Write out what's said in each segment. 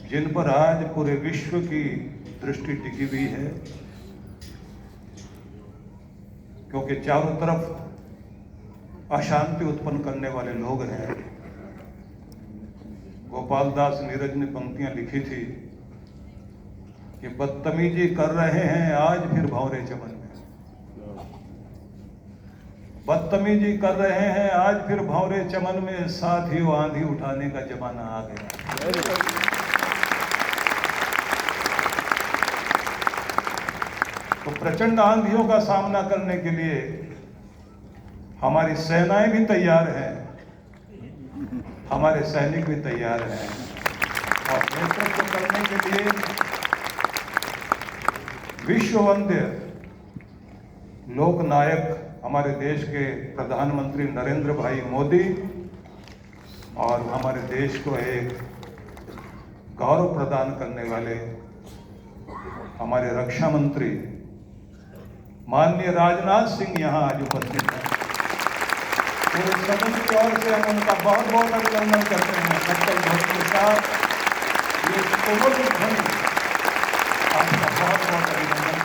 जिन पर आज पूरे विश्व की दृष्टि टिकी हुई है, क्योंकि चारों तरफ अशांति उत्पन्न करने वाले लोग हैं। गोपाल दास नीरज ने पंक्तियां लिखी थी कि बदतमीजी कर रहे हैं आज फिर भंवरे चमन में, बदतमीजी कर रहे हैं आज फिर भंवरे चमन में, साथ ही वो आंधी उठाने का जमाना आ गया। तो प्रचंड आंधियों का सामना करने के लिए हमारी सेनाएं भी तैयार हैं, हमारे सैनिक भी तैयार हैं, और नेतृत्व करने के लिए विश्ववंद्य लोकनायक हमारे देश के प्रधानमंत्री नरेंद्र भाई मोदी और हमारे देश को एक गौरव प्रदान करने वाले हमारे रक्षा मंत्री माननीय राजनाथ सिंह यहाँ आज उपस्थित हैं। पूरे सदन की ओर से हम उनका बहुत बहुत अभिनंदन करते हैं। सबके ध्वनि के साथ ये कोमल ध्वनि, आपका बहुत बहुत अभिनंदन।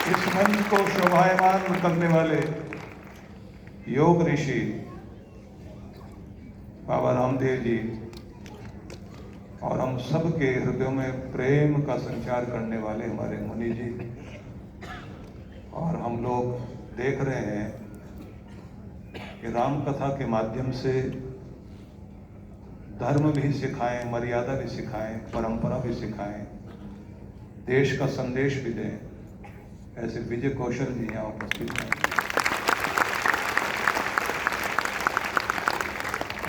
इस मंच को शोभायमान करने वाले योग ऋषि बाबा रामदेव जी और हम सबके हृदयों में प्रेम का संचार करने वाले हमारे मुनि जी, और हम लोग देख रहे हैं कि राम कथा के माध्यम से धर्म भी सिखाएं, मर्यादा भी सिखाएं, परंपरा भी सिखाएं, देश का संदेश भी दें। ऐसे विजय कौशल जी यहाँ उपस्थित हैं,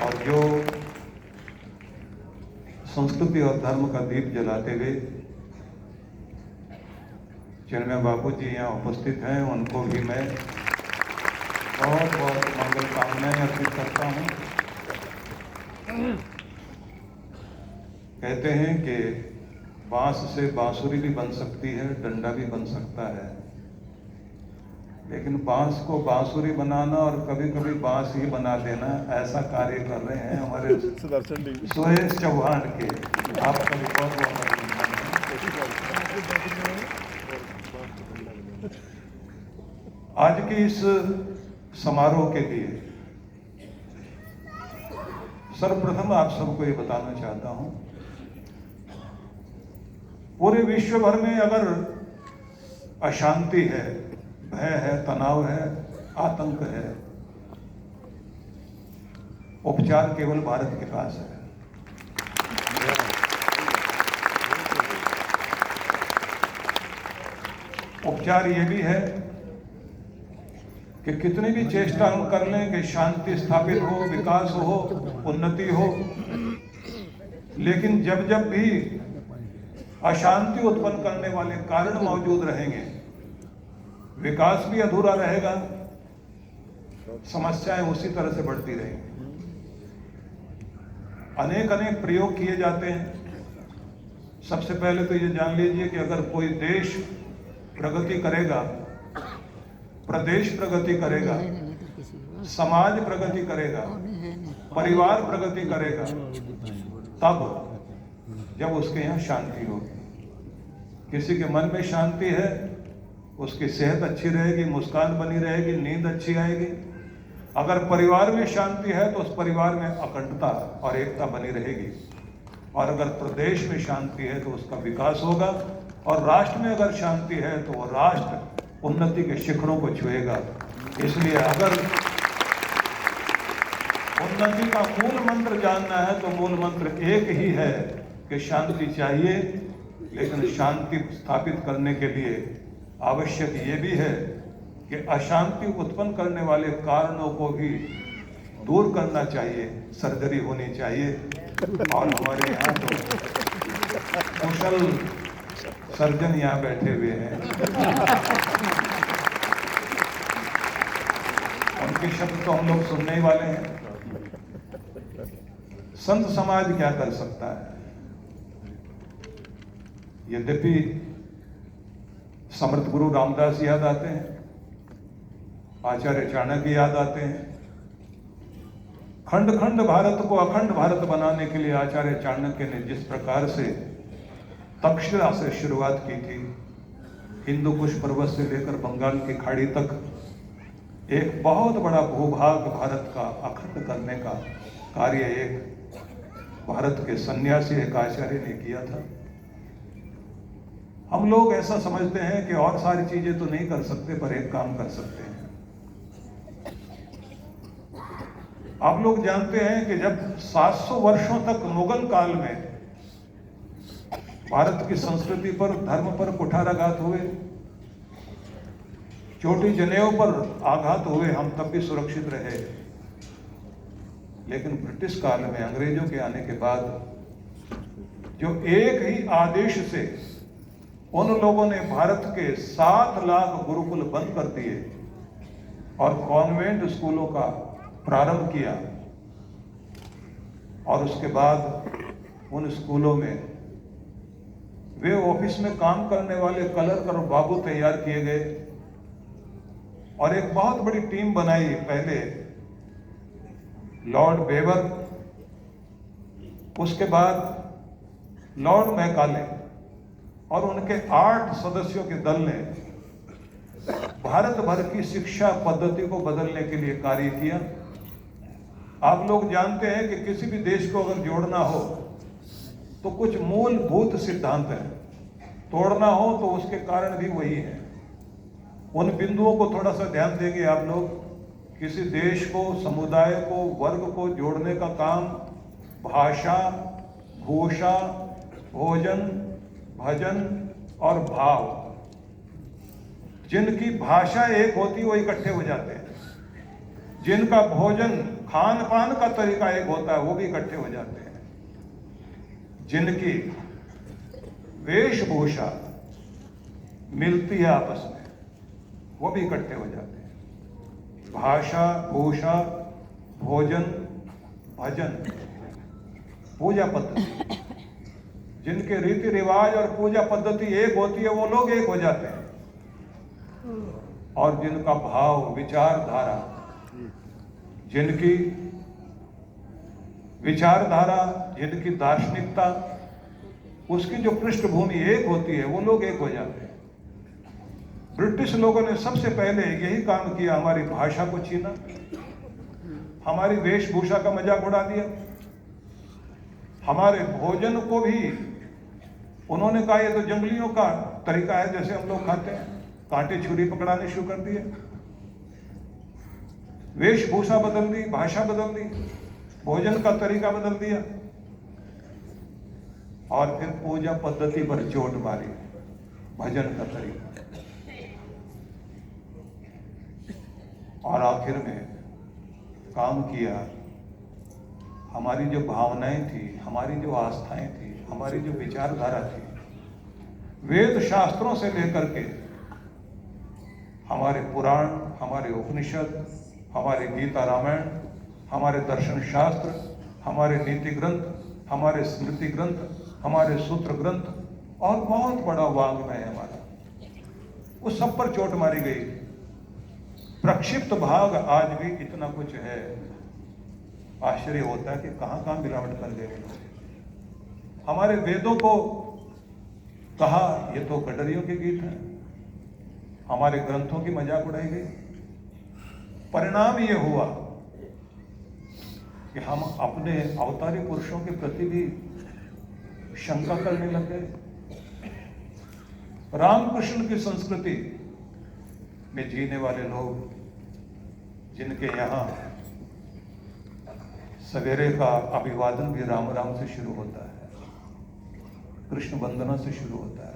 और जो संस्कृति और धर्म का दीप जलाते हुए चिन्मय बाबू जी यहाँ उपस्थित हैं, उनको भी मैं बहुत बहुत मंगल कामनाएं अर्पित करता हूँ। कहते हैं कि बांस से बांसुरी भी बन सकती है, डंडा भी बन सकता है, लेकिन बांस को बांसुरी बनाना और कभी कभी बांस ही बना देना, ऐसा कार्य कर रहे हैं हमारे सुरेश चौहान के। आपका भी बहुत बहुत आज के इस समारोह के लिए सर्वप्रथम आप सबको ये बताना चाहता हूं, पूरे विश्व भर में अगर अशांति है, भय है, तनाव है, आतंक है, उपचार केवल भारत के पास है। उपचार ये भी है कि कितनी भी चेष्टा हम कर लें कि शांति स्थापित हो, विकास हो, उन्नति हो, लेकिन जब जब भी अशांति उत्पन्न करने वाले कारण मौजूद रहेंगे, विकास भी अधूरा रहेगा, समस्याएं उसी तरह से बढ़ती रहेंगी। अनेक अनेक प्रयोग किए जाते हैं। सबसे पहले तो ये जान लीजिए कि अगर कोई देश प्रगति करेगा, प्रदेश प्रगति करेगा, समाज प्रगति करेगा, परिवार प्रगति करेगा, तब जब उसके यहाँ शांति होगी। किसी के मन में शांति है, उसकी सेहत अच्छी रहेगी, मुस्कान बनी रहेगी, नींद अच्छी आएगी। अगर परिवार में शांति है तो उस परिवार में अखंडता और एकता बनी रहेगी, और अगर प्रदेश में शांति है तो उसका विकास होगा, और राष्ट्र में अगर शांति है तो वो राष्ट्र उन्नति के शिखरों को छुएगा। इसलिए अगर उन्नति का मूल मंत्र जानना है तो मूल मंत्र एक ही है कि शांति चाहिए, लेकिन शांति स्थापित करने के लिए आवश्यक ये भी है कि अशांति उत्पन्न करने वाले कारणों को भी दूर करना चाहिए, सर्जरी होनी चाहिए। और हमारे यहाँ तो कुशल सर्जन यहाँ बैठे हुए हैं, उनके शब्द तो हम लोग सुनने ही वाले हैं। संत समाज क्या कर सकता है? यद्यपि समर्थ गुरु रामदास याद आते हैं, आचार्य चाणक्य याद आते हैं, खंड खंड भारत को अखंड भारत बनाने के लिए आचार्य चाणक्य ने जिस प्रकार से तक्षशिला से शुरुआत की थी, हिंदू कुश पर्वत से लेकर बंगाल की खाड़ी तक एक बहुत बड़ा भूभाग भारत का अखंड करने का कार्य एक भारत के सन्यासी एक आचार्य ने किया था। हम लोग ऐसा समझते हैं कि और सारी चीजें तो नहीं कर सकते, पर एक काम कर सकते हैं। आप लोग जानते हैं कि जब 700 वर्षों तक मुगल काल में भारत की संस्कृति पर, धर्म पर कुठाराघात हुए, चोटी जनेऊ पर आघात हुए, हम तब भी सुरक्षित रहे। लेकिन ब्रिटिश काल में अंग्रेजों के आने के बाद जो एक ही आदेश से उन लोगों ने भारत के 7 लाख गुरुकुल बंद कर दिए और कॉन्वेंट स्कूलों का प्रारंभ किया, और उसके बाद उन स्कूलों में वे ऑफिस में काम करने वाले क्लर्क और बाबू तैयार किए गए और एक बहुत बड़ी टीम बनाई। पहले लॉर्ड बेवर, उसके बाद लॉर्ड मैकाले और उनके 8 सदस्यों के दल ने भारत भर की शिक्षा पद्धति को बदलने के लिए कार्य किया। आप लोग जानते हैं कि किसी भी देश को अगर जोड़ना हो तो कुछ मूलभूत सिद्धांत हैं, तोड़ना हो तो उसके कारण भी वही है। उन बिंदुओं को थोड़ा सा ध्यान देंगे आप लोग। किसी देश को, समुदाय को, वर्ग को जोड़ने का काम भाषा, भूषा, भोजन, भजन और भाव, जिनकी भाषा एक होती है वो इकट्ठे हो जाते हैं। जिनका भोजन, खान पान का तरीका एक होता है वो भी इकट्ठे हो जाते हैं। जिनकी वेशभूषा मिलती है आपस में वो भी इकट्ठे हो जाते हैं। भाषा, भूषा, भोजन, भजन, पूजा पद्धति, जिनके रीति रिवाज और पूजा पद्धति एक होती है वो लोग एक हो जाते हैं। और जिनका भाव, विचारधारा, जिनकी विचारधारा, जिनकी दार्शनिकता, उसकी जो पृष्ठभूमि एक होती है वो लोग एक हो जाते हैं। ब्रिटिश लोगों ने सबसे पहले यही काम किया, हमारी भाषा को छीना, हमारी वेशभूषा का मजाक उड़ा दिया, हमारे भोजन को भी उन्होंने कहा ये तो जंगलियों का तरीका है जैसे हम लोग खाते हैं, कांटे छुरी पकड़ाने शुरू कर दिए। वेशभूषा बदल दी, भाषा बदल दी, भोजन का तरीका बदल दिया और फिर पूजा पद्धति पर चोट मारी, भजन का तरीका। और आखिर में काम किया, हमारी जो भावनाएं थी, हमारी जो आस्थाएं थी, हमारी जो विचारधारा थी, वेद शास्त्रों से लेकर के हमारे पुराण, हमारे उपनिषद, हमारे गीता रामायण, हमारे दर्शन शास्त्र, हमारे नीति ग्रंथ, हमारे स्मृति ग्रंथ, हमारे सूत्र ग्रंथ और बहुत बड़ा वाङ्मय है हमारा, उस सब पर चोट मारी गई। प्रक्षिप्त भाग आज भी इतना कुछ है, आश्चर्य होता है कि कहां कहां मिलावट कर दे रहे। हमारे वेदों को कहा ये तो गडरियों के गीत हैं, हमारे ग्रंथों की मजाक उड़ाई गई। परिणाम ये हुआ कि हम अपने अवतारी पुरुषों के प्रति भी शंका करने लग गए। रामकृष्ण की संस्कृति में जीने वाले लोग, जिनके यहाँ सवेरे का अभिवादन भी राम राम से शुरू होता है, कृष्ण वंदना से शुरू होता है,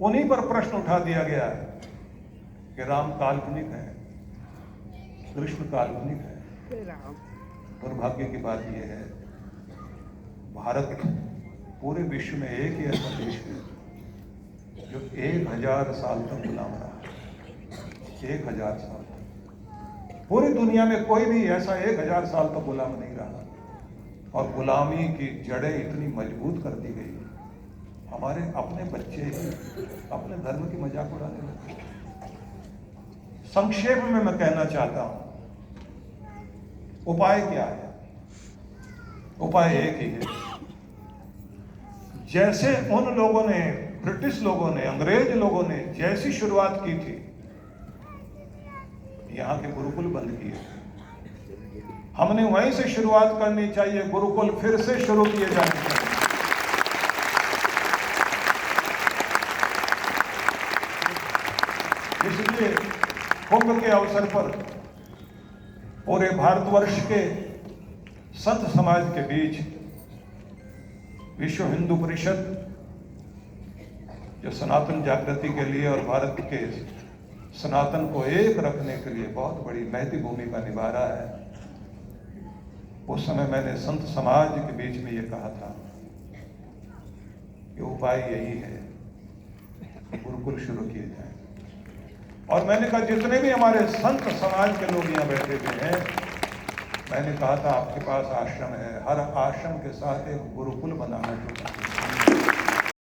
उन्हीं पर प्रश्न उठा दिया गया कि राम काल्पनिक है, कृष्ण काल्पनिक है। दुर्भाग्य की बात यह है, भारत पूरे विश्व में एक ही ऐसा देश है जो 1000 साल तक गुलाम रहा। 1000 साल तक पूरी दुनिया में कोई भी ऐसा 1000 साल तक गुलाम नहीं रहा, और गुलामी की जड़ें इतनी मजबूत कर दी गई, हमारे अपने बच्चे ही अपने धर्म की मजाक उड़ाने लगे। संक्षेप में मैं कहना चाहता हूं उपाय क्या है? उपाय एक ही है। जैसे उन लोगों ने, ब्रिटिश लोगों ने, अंग्रेज लोगों ने जैसी शुरुआत की थी, यहां के गुरुकुल बंद किए, हमने वहीं से शुरुआत करनी चाहिए। गुरुकुल फिर से शुरू किए जाने चाहिए। इसलिए कुंभ के अवसर पर पूरे भारतवर्ष के संत समाज के बीच विश्व हिंदू परिषद, जो सनातन जागृति के लिए और भारत के सनातन को एक रखने के लिए बहुत बड़ी महती भूमिका निभा रहा है, उस समय मैंने संत समाज के बीच में ये कहा था कि उपाय यही है, गुरुकुल शुरू किए जाए। और मैंने कहा जितने भी हमारे संत समाज के लोग यहाँ बैठे हुए हैं, मैंने कहा था आपके पास आश्रम है, हर आश्रम के साथ एक गुरुकुल बनाना चाहिए।